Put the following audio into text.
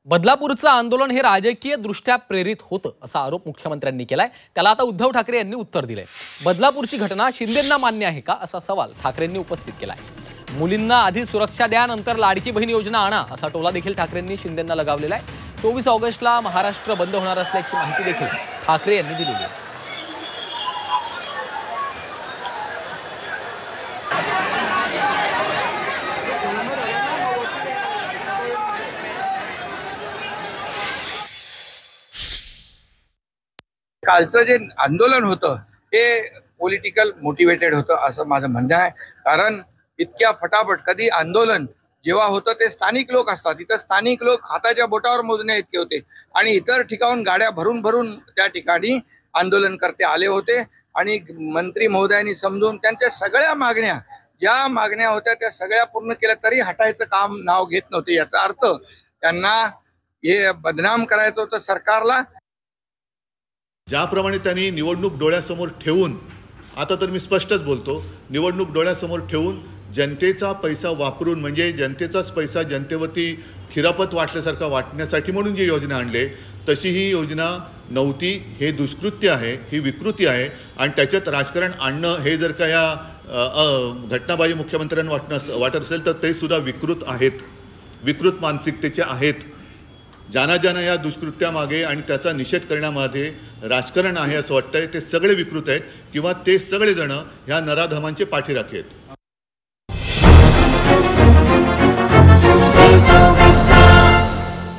बदलापूरचं आंदोलन हे राजकीय दृष्ट्या प्रेरित होतं असा आरोप मुख्यमंत्र्यांनी केलाय। त्याला आता उद्धव ठाकरे यांनी उत्तर दिलंय। बदलापूरची घटना शिंदेंना मान्य आहे का असा सवाल ठाकरेंनी उपस्थित केलाय। मुलींना आधी सुरक्षा द्या, नंतर लाडकी बहीण योजना आणा असा टोला देखील ठाकरेंनी शिंदेंना लगावलेला आहे। 24 ऑगस्टला महाराष्ट्र बंद होणार असल्याची माहिती देखील ठाकरे यांनी दिलेली आहे। कालचं जे आंदोलन होतं हे पॉलिटिकल मोटिवेटेड होतं असं माझं म्हणणं आहे। कारण इतक्या फटाफट कधी आंदोलन जेव्हा होतं ते स्थानिक लोक असतात, इथं स्थानिक लोक हाताच्या बोटावर मोजण्या इतके होते आणि इतर ठिकाणून गाड्या भरून भरून त्या ठिकाणी आंदोलनकर्ते आले होते आणि मंत्री महोदयांनी समजून त्यांच्या सगळ्या मागण्या ज्या मागण्या होत्या त्या सगळ्या पूर्ण केल्या तरी हटायचं काम नाव घेत नव्हते। याचा अर्थ त्यांना हे बदनाम करायचं होतं सरकारला। ज्याप्रमाणे त्यांनी निवडणूक डोळ्यासमोर ठेवून, आता तर मी स्पष्टच बोलतो, निवडणूक डोळ्यासमोर ठेवून जनतेचा पैसा वापरून, म्हणजे जनतेचाच पैसा जनतेवरती खिरापत वाटल्यासारखा वाटण्यासाठी म्हणून जी योजना आणली तशी ही योजना नव्हती। हे दुष्कृत्य आहे, ही विकृती आहे आणि त्याच्यात राजकारण आणणं हे जर का या घटनाबाई मुख्यमंत्र्यांना वाटत असेल तर ते सुद्धा विकृत आहेत, विकृत मानसिकतेचे आहेत। ज्यांना या दुष्कृत्यामागे आणि त्याचा निषेध करण्यामध्ये राजकारण आहे असं वाटतंय ते सगळे विकृत आहेत किंवा ते सगळेजण ह्या नराधमांचे पाठीराखे आहेत।